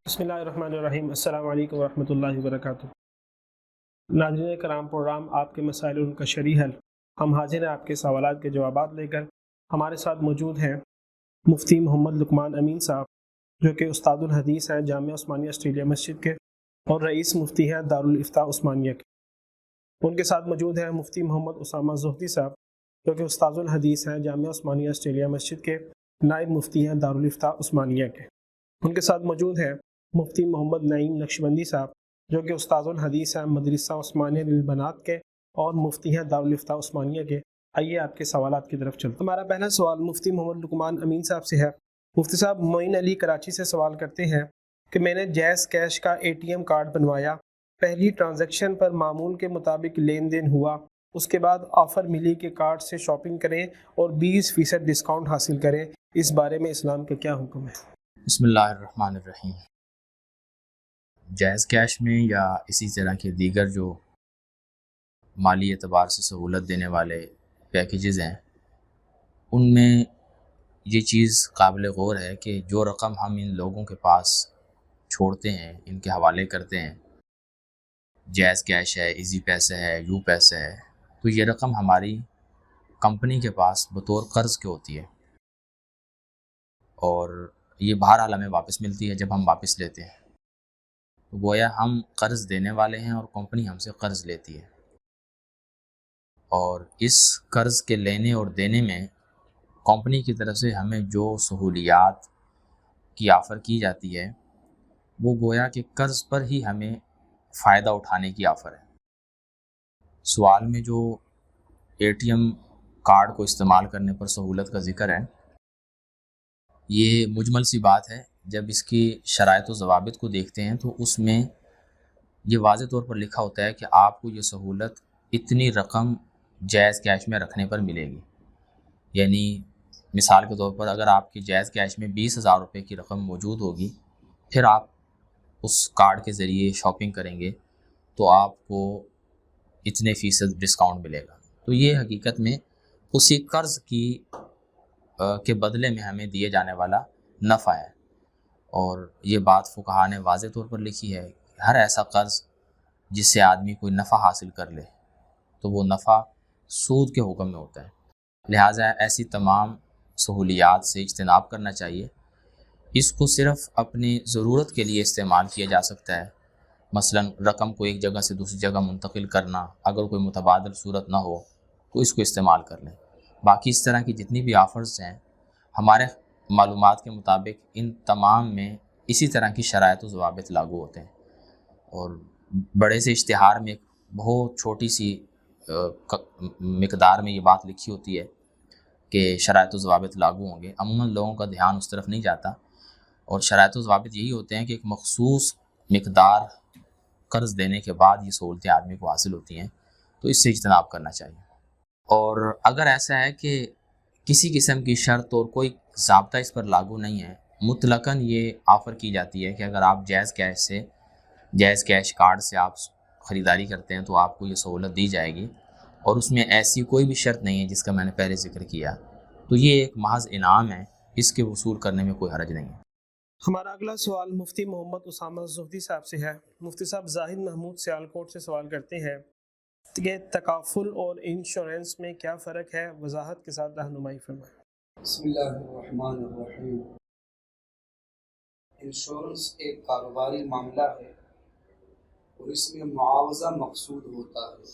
بسم اللہ الرحمن الرحیم۔ السلام علیکم ورحمۃ اللہ وبرکاتہ۔ ناظرین کرام، پروگرام آپ کے مسائل ان کا شرعی حل، ہم حاضر ہیں آپ کے سوالات کے جوابات لے کر۔ ہمارے ساتھ موجود ہیں مفتی محمد لقمان امین صاحب، جو کہ استاد الحدیث ہیں جامعہ عثمانیہ آسٹریلیا مسجد کے اور رئیس مفتی ہیں دارالافتاء عثمانیہ کے۔ ان کے ساتھ موجود ہیں مفتی محمد اسامہ زہدی صاحب، جو کہ استاد الحدیث ہیں جامعہ عثمانیہ آسٹریلیا مسجد کے نائب مفتی ہیں دارالافتاء عثمانیہ کے۔ ان کے ساتھ موجود ہیں مفتی محمد نعیم نقشبندی صاحب، جو کہ استاد الحدیث ہیں مدرسہ عثمانیہ للبنات کے اور مفتی ہیں دارالافتاء عثمانیہ کے۔ آئیے آپ کے سوالات کی طرف چلتے ہیں۔ ہمارا پہلا سوال مفتی محمد لقمان امین صاحب سے ہے۔ مفتی صاحب، معین علی کراچی سے سوال کرتے ہیں کہ میں نے جیز کیش کا ATM کارڈ بنوایا، پہلی ٹرانزیکشن پر معمول کے مطابق لین دین ہوا، اس کے بعد آفر ملی کہ کارڈ سے شاپنگ کریں اور 20% ڈسکاؤنٹ حاصل کریں، اس بارے میں اسلام کا کیا حکم ہے؟ بسم اللہ الرحمن الرحیم۔ جائز کیش میں یا اسی طرح کے دیگر جو مالی اعتبار سے سہولت دینے والے پیکیجز ہیں، ان میں یہ چیز قابل غور ہے کہ جو رقم ہم ان لوگوں کے پاس چھوڑتے ہیں، ان کے حوالے کرتے ہیں، جائز کیش ہے، ایزی پیسے ہے، یو پیسے ہے، تو یہ رقم ہماری کمپنی کے پاس بطور قرض کے ہوتی ہے، اور یہ بہرحال ہمیں واپس ملتی ہے جب ہم واپس لیتے ہیں۔ تو گویا ہم قرض دینے والے ہیں اور کمپنی ہم سے قرض لیتی ہے، اور اس قرض کے لینے اور دینے میں کمپنی کی طرف سے ہمیں جو سہولیات کی آفر کی جاتی ہے، وہ گویا کہ قرض پر ہی ہمیں فائدہ اٹھانے کی آفر ہے۔ سوال میں جو ATM کارڈ کو استعمال کرنے پر سہولت کا ذکر ہے، یہ مجمل سی بات ہے۔ جب اس کی شرائط و ضوابط کو دیکھتے ہیں تو اس میں یہ واضح طور پر لکھا ہوتا ہے کہ آپ کو یہ سہولت اتنی رقم جائز کیش میں رکھنے پر ملے گی۔ یعنی مثال کے طور پر اگر آپ کی جائز کیش میں 20,000 روپے کی رقم موجود ہوگی، پھر آپ اس کارڈ کے ذریعے شاپنگ کریں گے تو آپ کو اتنے فیصد ڈسکاؤنٹ ملے گا۔ تو یہ حقیقت میں اسی قرض کے بدلے میں ہمیں دیے جانے والا نفع ہے، اور یہ بات فقہا نے واضح طور پر لکھی ہے۔ ہر ایسا قرض جس سے آدمی کوئی نفع حاصل کر لے تو وہ نفع سود کے حکم میں ہوتا ہے، لہٰذا ایسی تمام سہولیات سے اجتناب کرنا چاہیے۔ اس کو صرف اپنی ضرورت کے لیے استعمال کیا جا سکتا ہے، مثلا رقم کو ایک جگہ سے دوسری جگہ منتقل کرنا، اگر کوئی متبادل صورت نہ ہو تو اس کو استعمال کر لیں۔ باقی اس طرح کی جتنی بھی آفرز ہیں، ہمارے معلومات کے مطابق ان تمام میں اسی طرح کی شرائط و ضوابط لاگو ہوتے ہیں، اور بڑے سے اشتہار میں ایک بہت چھوٹی سی مقدار میں یہ بات لکھی ہوتی ہے کہ شرائط و ضوابط لاگو ہوں گے۔ عموماً لوگوں کا دھیان اس طرف نہیں جاتا، اور شرائط و ضوابط یہی ہوتے ہیں کہ ایک مخصوص مقدار قرض دینے کے بعد یہ سہولتیں آدمی کو حاصل ہوتی ہیں، تو اس سے اجتناب کرنا چاہیے۔ اور اگر ایسا ہے کہ کسی قسم کی شرط اور کوئی ضابطہ اس پر لاگو نہیں ہے، مطلقاً یہ آفر کی جاتی ہے کہ اگر آپ جائز کیش کارڈ سے آپ خریداری کرتے ہیں تو آپ کو یہ سہولت دی جائے گی، اور اس میں ایسی کوئی بھی شرط نہیں ہے جس کا میں نے پہلے ذکر کیا، تو یہ ایک محض انعام ہے، اس کے وصول کرنے میں کوئی حرج نہیں ہے۔ ہمارا اگلا سوال مفتی محمد اسامہ زہدی صاحب سے ہے۔ مفتی صاحب، زاہد محمود سیالکوٹ سے سوال کرتے ہیں کہ تکافل اور انشورنس میں کیا فرق ہے، وضاحت کے ساتھ رہنمائی فرمائیں۔ بسم اللہ الرحمن الرحیم۔ انشورنس ایک کاروباری معاملہ ہے اور اس میں معاوضہ مقصود ہوتا ہے۔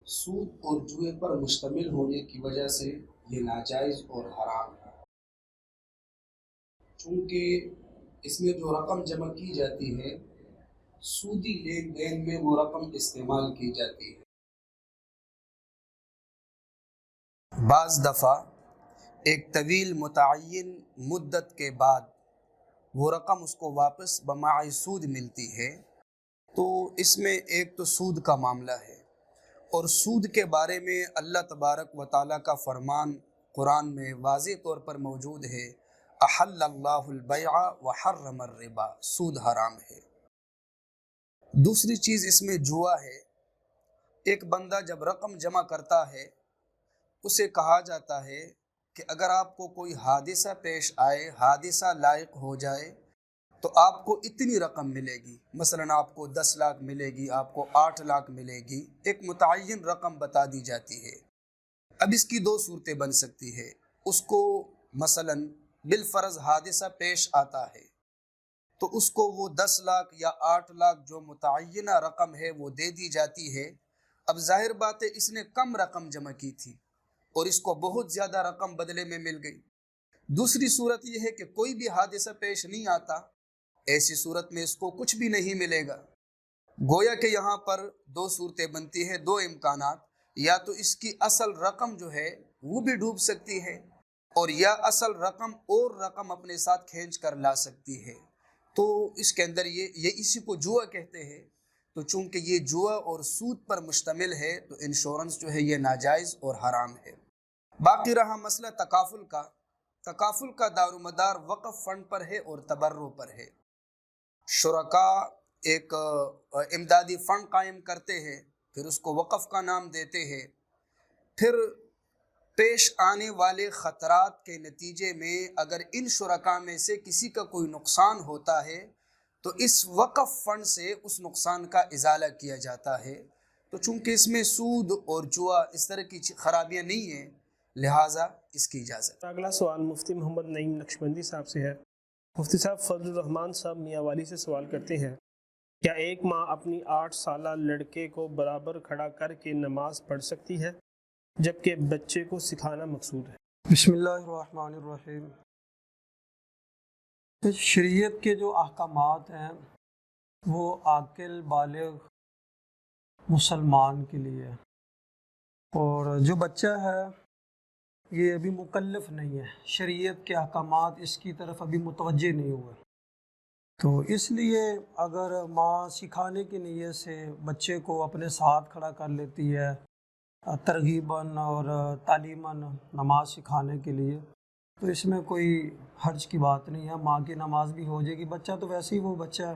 سود اور جوئے پر مشتمل ہونے کی وجہ سے یہ ناجائز اور حرام ہے، چونکہ اس میں جو رقم جمع کی جاتی ہے، سودی لین دین میں وہ رقم استعمال کی جاتی ہے۔ بعض دفعہ ایک طویل متعین مدت کے بعد وہ رقم اس کو واپس بماعِ سود ملتی ہے، تو اس میں ایک تو سود کا معاملہ ہے، اور سود کے بارے میں اللہ تبارک و تعالیٰ کا فرمان قرآن میں واضح طور پر موجود ہے، احل اللہ البیع وحرم الربا، سود حرام ہے۔ دوسری چیز اس میں جوا ہے۔ ایک بندہ جب رقم جمع کرتا ہے، اسے کہا جاتا ہے کہ اگر آپ کو کوئی حادثہ پیش آئے، حادثہ لائق ہو جائے، تو آپ کو اتنی رقم ملے گی، مثلاً آپ کو 10 لاکھ ملے گی، آپ کو 8 لاکھ ملے گی، ایک متعین رقم بتا دی جاتی ہے۔ اب اس کی دو صورتیں بن سکتی ہے، اس کو مثلاً بالفرض حادثہ پیش آتا ہے تو اس کو وہ 10 لاکھ یا 8 لاکھ جو متعینہ رقم ہے وہ دے دی جاتی ہے۔ اب ظاہر بات ہے اس نے کم رقم جمع کی تھی اور اس کو بہت زیادہ رقم بدلے میں مل گئی۔ دوسری صورت یہ ہے کہ کوئی بھی حادثہ پیش نہیں آتا، ایسی صورت میں اس کو کچھ بھی نہیں ملے گا۔ گویا کہ یہاں پر دو صورتیں بنتی ہیں، دو امکانات، یا تو اس کی اصل رقم جو ہے وہ بھی ڈوب سکتی ہے اور یا اصل رقم اور رقم اپنے ساتھ کھینچ کر لا سکتی ہے۔ تو اس کے اندر یہ اسی کو جوا کہتے ہیں۔ تو چونکہ یہ جوا اور سود پر مشتمل ہے تو انشورنس جو ہے یہ ناجائز اور حرام ہے۔ باقی رہا مسئلہ تکافل کا۔ تکافل کا دار و مدار وقف فنڈ پر ہے اور تبرع پر ہے۔ شرکاء ایک امدادی فنڈ قائم کرتے ہیں، پھر اس کو وقف کا نام دیتے ہیں، پھر پیش آنے والے خطرات کے نتیجے میں اگر ان شرکاء میں سے کسی کا کوئی نقصان ہوتا ہے تو اس وقف فنڈ سے اس نقصان کا ازالہ کیا جاتا ہے۔ تو چونکہ اس میں سود اور جوا اس طرح کی خرابیاں نہیں ہیں، لہٰذا اس کی اجازت۔ اگلا سوال مفتی محمد نعیم نقشبندی صاحب سے ہے۔ مفتی صاحب، فضل الرحمان صاحب میاں والی سے سوال کرتے ہیں، کیا ایک ماں اپنی 8 سالہ لڑکے کو برابر کھڑا کر کے نماز پڑھ سکتی ہے جبکہ بچے کو سکھانا مقصود ہے؟ بسم اللہ الرحمن الرحیم۔ شریعت کے جو احکامات ہیں وہ عاقل بالغ مسلمان کے لیے، اور جو بچہ ہے یہ ابھی مکلف نہیں ہے، شریعت کے احکامات اس کی طرف ابھی متوجہ نہیں ہوئے، تو اس لیے اگر ماں سکھانے کی نیت سے بچے کو اپنے ساتھ کھڑا کر لیتی ہے ترغیباً اور تعلیماً نماز سکھانے کے لیے، تو اس میں کوئی حرج کی بات نہیں ہے، ماں کی نماز بھی ہو جائے گی۔ بچہ تو ویسے ہی وہ بچہ ہے،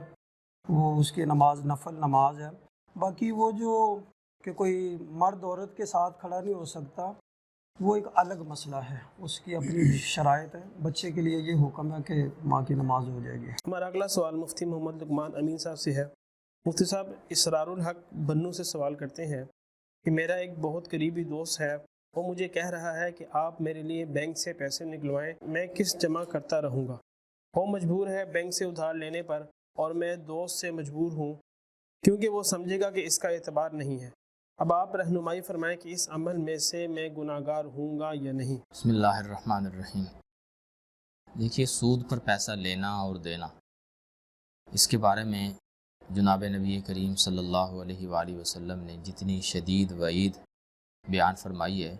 وہ اس کی نماز نفل نماز ہے۔ باقی وہ جو کہ کوئی مرد عورت کے ساتھ کھڑا نہیں ہو سکتا، وہ ایک الگ مسئلہ ہے، اس کی اپنی شرائط ہے۔ بچے کے لیے یہ حکم ہے کہ ماں کی نماز ہو جائے گی۔ ہمارا اگلا سوال مفتی محمد لقمان امین صاحب سے ہے۔ مفتی صاحب، اسرار الحق بنو سے سوال کرتے ہیں کہ میرا ایک بہت قریبی دوست ہے، وہ مجھے کہہ رہا ہے کہ آپ میرے لیے بینک سے پیسے نکلوائیں، میں قسط جمع کرتا رہوں گا۔ وہ مجبور ہے بینک سے ادھار لینے پر، اور میں دوست سے مجبور ہوں کیونکہ وہ سمجھے گا کہ اس کا اعتبار نہیں ہے۔ اب آپ رہنمائی فرمائیں کہ اس عمل میں سے میں گناہ گار ہوں گا یا نہیں؟ بسم اللہ الرحمن الرحیم۔ دیکھیے، سود پر پیسہ لینا اور دینا، اس کے بارے میں جناب نبی کریم صلی اللہ علیہ وآلہ وسلم نے جتنی شدید وعید بیان فرمائی ہے،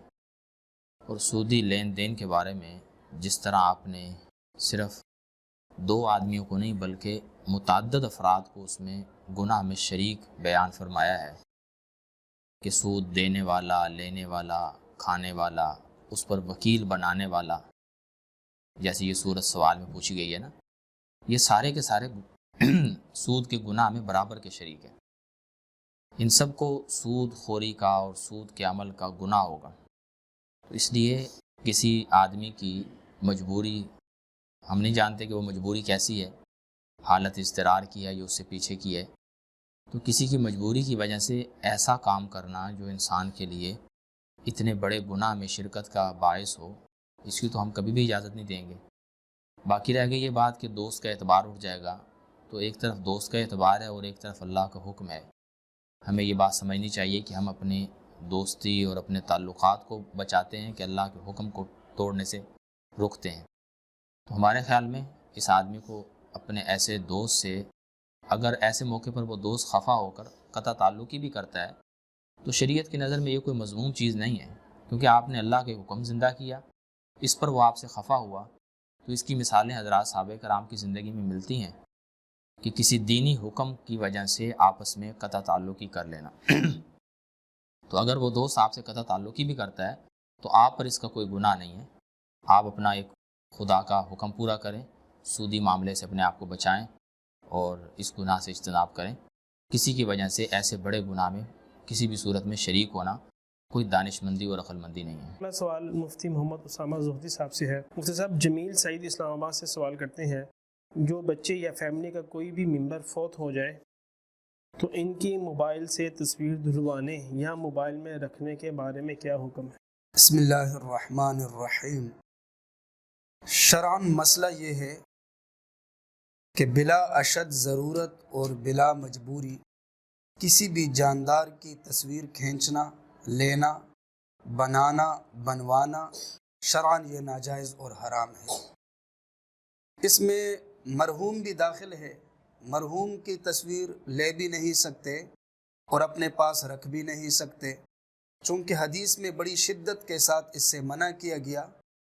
اور سودی لین دین کے بارے میں جس طرح آپ نے صرف 2 آدمیوں کو نہیں بلکہ متعدد افراد کو اس میں گناہ میں شریک بیان فرمایا ہے کہ سود دینے والا، لینے والا، کھانے والا، اس پر وکیل بنانے والا، جیسے یہ صورت سوال میں پوچھی گئی ہے نا، یہ سارے کے سارے سود کے گناہ میں برابر کے شریک ہیں۔ ان سب کو سود خوری کا اور سود کے عمل کا گناہ ہوگا۔ تو اس لیے کسی آدمی کی مجبوری، ہم نہیں جانتے کہ وہ مجبوری کیسی ہے، حالت اضطرار کی ہے یا اس سے پیچھے کی ہے، تو کسی کی مجبوری کی وجہ سے ایسا کام کرنا جو انسان کے لیے اتنے بڑے گناہ میں شرکت کا باعث ہو، اس کی تو ہم کبھی بھی اجازت نہیں دیں گے۔ باقی رہ گئی یہ بات کہ دوست کا اعتبار اٹھ جائے گا، تو ایک طرف دوست کا اعتبار ہے اور ایک طرف اللہ کا حکم ہے۔ ہمیں یہ بات سمجھنی چاہیے کہ ہم اپنے دوستی اور اپنے تعلقات کو بچاتے ہیں کہ اللہ کے حکم کو توڑنے سے روکتے ہیں۔ تو ہمارے خیال میں اس آدمی کو اپنے ایسے دوست سے، اگر ایسے موقع پر وہ دوست خفا ہو کر قطع تعلقی بھی کرتا ہے، تو شریعت کی نظر میں یہ کوئی مذموم چیز نہیں ہے، کیونکہ آپ نے اللہ کے حکم زندہ کیا، اس پر وہ آپ سے خفا ہوا۔ تو اس کی مثالیں حضرات صحابہ کرام کی زندگی میں ملتی ہیں کہ کسی دینی حکم کی وجہ سے آپس میں قطع تعلقی کر لینا۔ تو اگر وہ دوست آپ سے قطع تعلقی بھی کرتا ہے تو آپ پر اس کا کوئی گناہ نہیں ہے۔ آپ اپنا ایک خدا کا حکم پورا کریں، سودی معاملے سے اپنے آپ کو بچائیں اور اس گناہ سے اجتناب کریں۔ کسی کی وجہ سے ایسے بڑے گناہ میں کسی بھی صورت میں شریک ہونا کوئی دانش مندی اور عقل مندی نہیں ہے۔ اگلا سوال مفتی محمد اسامہ زہدی صاحب سے ہے۔ مفتی صاحب، جمیل سعید اسلام آباد سے سوال کرتے ہیں جو بچے یا فیملی کا کوئی بھی ممبر فوت ہو جائے تو ان کی موبائل سے تصویر دھلوانے یا موبائل میں رکھنے کے بارے میں کیا حکم ہے؟ بسم اللہ الرحمن الرحیم۔ شرعاً مسئلہ یہ ہے کہ بلا اشد ضرورت اور بلا مجبوری کسی بھی جاندار کی تصویر کھینچنا، لینا، بنانا، بنوانا شرعاً یہ ناجائز اور حرام ہے۔ اس میں مرحوم بھی داخل ہے۔ مرحوم کی تصویر لے بھی نہیں سکتے اور اپنے پاس رکھ بھی نہیں سکتے، چونکہ حدیث میں بڑی شدت کے ساتھ اس سے منع کیا گیا،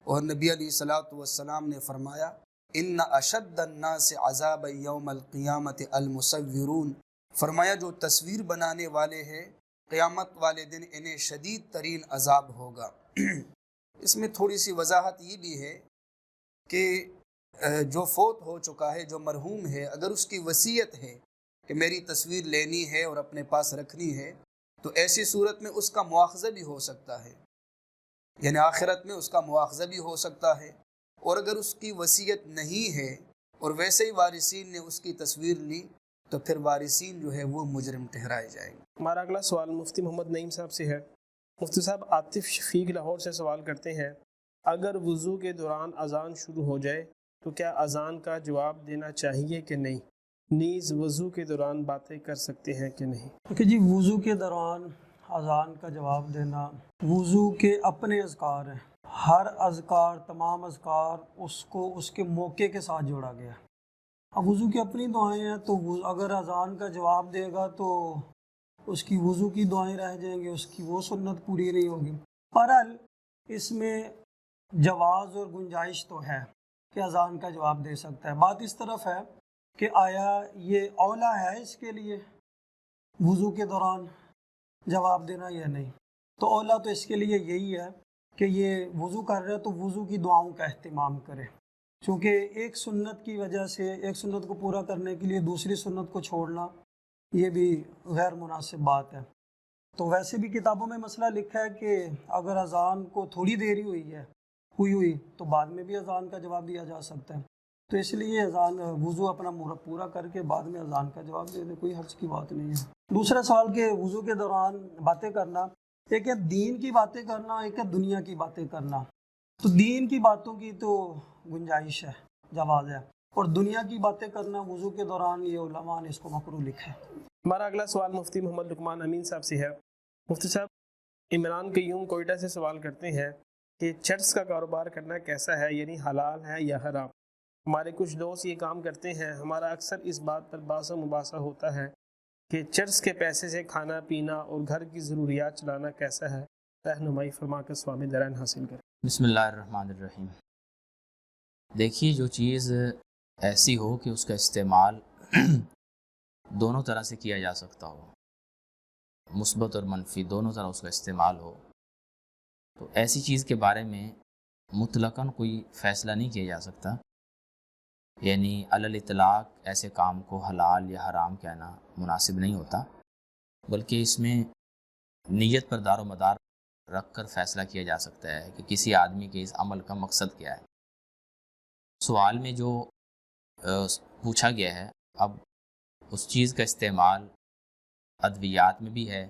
اور نبی علیہ الصلوۃ والسلام نے فرمایا ان اشد الناس عذاب یوم القیامت المصورون، فرمایا جو تصویر بنانے والے ہیں قیامت والے دن انہیں شدید ترین عذاب ہوگا۔ اس میں تھوڑی سی وضاحت یہ بھی ہے کہ جو فوت ہو چکا ہے، جو مرحوم ہے، اگر اس کی وصیت ہے کہ میری تصویر لینی ہے اور اپنے پاس رکھنی ہے، تو ایسی صورت میں اس کا مواخذہ بھی ہو سکتا ہے، یعنی آخرت میں اس کا مواخذہ بھی ہو سکتا ہے۔ اور اگر اس کی وصیت نہیں ہے اور ویسے ہی وارثین نے اس کی تصویر لی تو پھر وارثین جو ہے وہ مجرم ٹھہرائے جائیں گے۔ ہمارا اگلا سوال مفتی محمد نعیم صاحب سے ہے۔ مفتی صاحب، عاطف شفیق لاہور سے سوال کرتے ہیں، اگر وضو کے دوران اذان شروع ہو جائے تو کیا اذان کا جواب دینا چاہیے کہ نہیں؟ نیز وضو کے دوران باتیں کر سکتے ہیں کہ نہیں؟ کہ جی وضو کے دوران اذان کا جواب دینا، وضو کے اپنے اذکار ہیں، ہر اذکار، تمام اذکار اس کو اس کے موقع کے ساتھ جوڑا گیا۔ اب وضو کی اپنی دعائیں ہیں تو اگر اذان کا جواب دے گا تو اس کی وضو کی دعائیں رہ جائیں گی، اس کی وہ سنت پوری نہیں ہوگی۔ بہرحال اس میں جواز اور گنجائش تو ہے کہ اذان کا جواب دے سکتا ہے۔ بات اس طرف ہے کہ آیا یہ اولا ہے اس کے لیے وضو کے دوران جواب دینا یا نہیں؟ تو اولا تو اس کے لیے یہی ہے کہ یہ وضو کر رہے تو وضو کی دعاؤں کا اہتمام کرے، چونکہ ایک سنت کی وجہ سے، ایک سنت کو پورا کرنے کے لیے دوسری سنت کو چھوڑنا یہ بھی غیر مناسب بات ہے۔ تو ویسے بھی کتابوں میں مسئلہ لکھا ہے کہ اگر اذان کو تھوڑی دیر ہی ہوئی تو بعد میں بھی اذان کا جواب دیا جا سکتا ہے، تو اس لیے اذان وضو اپنا پورا کر کے بعد میں اذان کا جواب دے دے، کوئی حرج کی بات نہیں ہے۔ دوسرا سوال کہ وضو کے دوران باتیں کرنا، ایک ہے دین کی باتیں کرنا، ایک ہے دنیا کی باتیں کرنا۔ تو دین کی باتوں کی تو گنجائش ہے، جواز ہے، اور دنیا کی باتیں کرنا وضو کے دوران یہ علماء نے اس کو مکروہ لکھا ہے۔ ہمارا اگلا سوال مفتی محمد لقمان امین صاحب سے ہے۔ مفتی صاحب، عمران قیوم کوئٹہ سے سوال کرتے ہیں کہ چرس کا کاروبار کرنا کیسا ہے، یعنی حلال ہے یا حرام؟ ہمارے کچھ دوست یہ کام کرتے ہیں، ہمارا اکثر اس بات پر بحث و مباحثہ ہوتا ہے کہ چرس کے پیسے سے کھانا پینا اور گھر کی ضروریات چلانا کیسا ہے، رہنمائی فرما کر ثواب درائن حاصل کریں۔ بسم اللہ الرحمن الرحیم۔ دیکھیے، جو چیز ایسی ہو کہ اس کا استعمال دونوں طرح سے کیا جا سکتا ہو، مثبت اور منفی دونوں طرح اس کا استعمال ہو، تو ایسی چیز کے بارے میں مطلقاً کوئی فیصلہ نہیں کیا جا سکتا، یعنی علی الاطلاق ایسے کام کو حلال یا حرام کہنا مناسب نہیں ہوتا، بلکہ اس میں نیت پر دار و مدار رکھ کر فیصلہ کیا جا سکتا ہے کہ کسی آدمی کے اس عمل کا مقصد کیا ہے۔ سوال میں جو پوچھا گیا ہے، اب اس چیز کا استعمال ادویات میں بھی ہے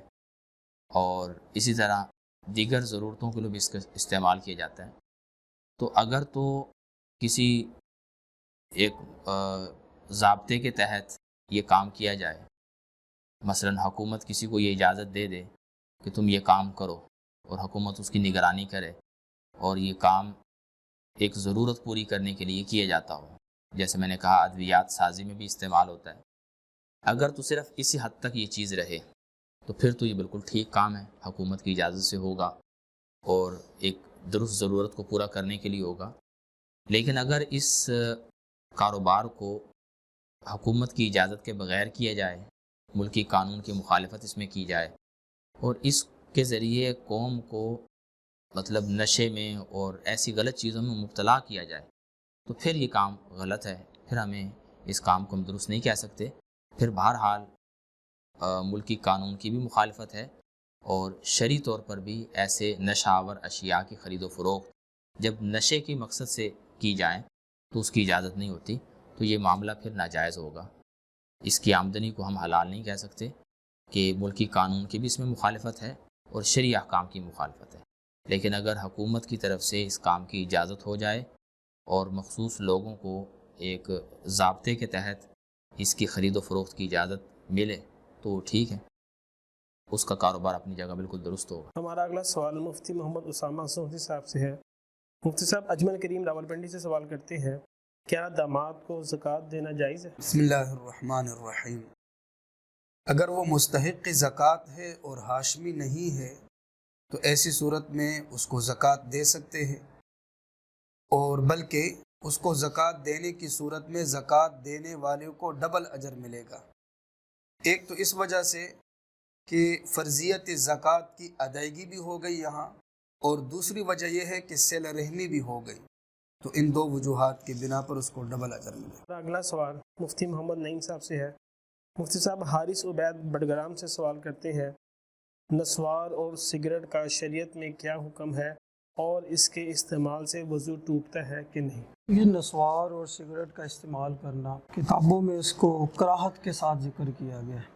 اور اسی طرح دیگر ضرورتوں کے لیے بھی اس کا استعمال کیا جاتا ہے، تو اگر تو کسی ایک ضابطے کے تحت یہ کام کیا جائے، مثلا حکومت کسی کو یہ اجازت دے دے کہ تم یہ کام کرو اور حکومت اس کی نگرانی کرے اور یہ کام ایک ضرورت پوری کرنے کے لیے کیا جاتا ہو، جیسے میں نے کہا ادویات سازی میں بھی استعمال ہوتا ہے، اگر تو صرف اسی حد تک یہ چیز رہے تو پھر تو یہ بالکل ٹھیک کام ہے، حکومت کی اجازت سے ہوگا اور ایک درست ضرورت کو پورا کرنے کے لیے ہوگا۔ لیکن اگر اس کاروبار کو حکومت کی اجازت کے بغیر کیا جائے، ملکی قانون کی مخالفت اس میں کی جائے اور اس کے ذریعے قوم کو مطلب نشے میں اور ایسی غلط چیزوں میں مبتلا کیا جائے، تو پھر یہ کام غلط ہے، پھر ہمیں اس کام کو ہم درست نہیں کہہ سکتے، پھر بہرحال ملکی قانون کی بھی مخالفت ہے، اور شرعی طور پر بھی ایسے نشہ آور اشیاء کی خرید و فروخت جب نشے کے مقصد سے کی جائیں تو اس کی اجازت نہیں ہوتی، تو یہ معاملہ پھر ناجائز ہوگا. اس کی آمدنی کو ہم حلال نہیں کہہ سکتے کہ ملکی قانون کی بھی اس میں مخالفت ہے اور شرعی احکام کی مخالفت ہے. لیکن اگر حکومت کی طرف سے اس کام کی اجازت ہو جائے اور مخصوص لوگوں کو ایک ضابطے کے تحت اس کی خرید و فروخت کی اجازت ملے تو ٹھیک ہے، اس کا کاروبار اپنی جگہ بالکل درست ہوگا. ہمارا اگلا سوال مفتی محمد اسامہ سعودی صاحب سے ہے. مفتی صاحب، اجمل کریم راولپنڈی سے سوال کرتے ہیں، کیا داماد کو زکوٰۃ دینا جائز ہے؟ بسم اللہ الرحمن الرحیم. اگر وہ مستحق زکوٰۃ ہے اور ہاشمی نہیں ہے تو ایسی صورت میں اس کو زکوٰۃ دے سکتے ہیں، اور بلکہ اس کو زکوٰۃ دینے کی صورت میں زکوٰۃ دینے والے کو ڈبل اجر ملے گا. ایک تو اس وجہ سے کہ فرضیت زکوٰۃ کی ادائیگی بھی ہو گئی یہاں، اور دوسری وجہ یہ ہے کہ صلہ رحمی بھی ہو گئی. تو ان دو وجوہات کی بنا پر اس کو ڈبل اجر ملے. اگلا سوال مفتی محمد نعیم صاحب سے ہے. مفتی صاحب، حارث عبید بڈگرام سے سوال کرتے ہیں، نسوار اور سگریٹ کا شریعت میں کیا حکم ہے اور اس کے استعمال سے وضو ٹوٹتا ہے کہ نہیں؟ یہ نسوار اور سگریٹ کا استعمال کرنا کتابوں میں اس کو کراہت کے ساتھ ذکر کیا گیا ہے.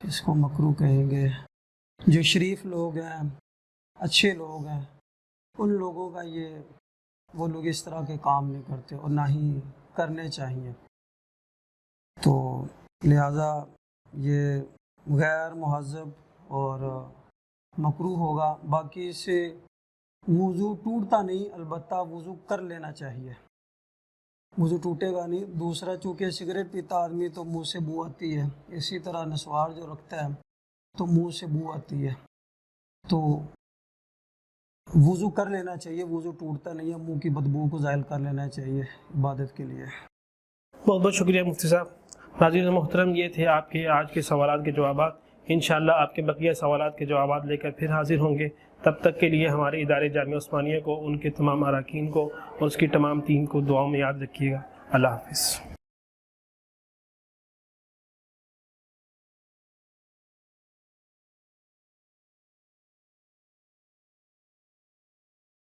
اس کو مکروہ کہیں گے. جو شریف لوگ ہیں، اچھے لوگ ہیں، ان لوگوں کا وہ لوگ اس طرح کے کام نہیں کرتے اور نہ ہی کرنے چاہیے. تو لہٰذا یہ غیر مہذب اور مکروہ ہوگا. باقی اس سے وضو ٹوٹتا نہیں، البتہ وضو کر لینا چاہیے. وضو ٹوٹے گا نہیں. دوسرا، چونکہ سگریٹ پیتا آدمی تو منہ سے بو آتی ہے، اسی طرح نسوار جو رکھتا ہے تو منہ سے بو آتی ہے. تو وضو کر لینا چاہیے، وضو ٹوٹتا نہیں ہے. منہ کی بدبو کو زائل کر لینا چاہیے عبادت کے لیے. بہت بہت شکریہ مفتی صاحب. ناظرین محترم، یہ تھے آپ کے آج کے سوالات کے جوابات. انشاءاللہ آپ کے بقیہ سوالات کے جوابات لے کر پھر حاضر ہوں گے. تب تک کے لیے ہمارے ادارے جامعہ عثمانیہ کو، ان کے تمام اراکین کو اور اس کی تمام ٹیم کو دعاؤں میں یاد رکھیے گا. اللہ حافظ.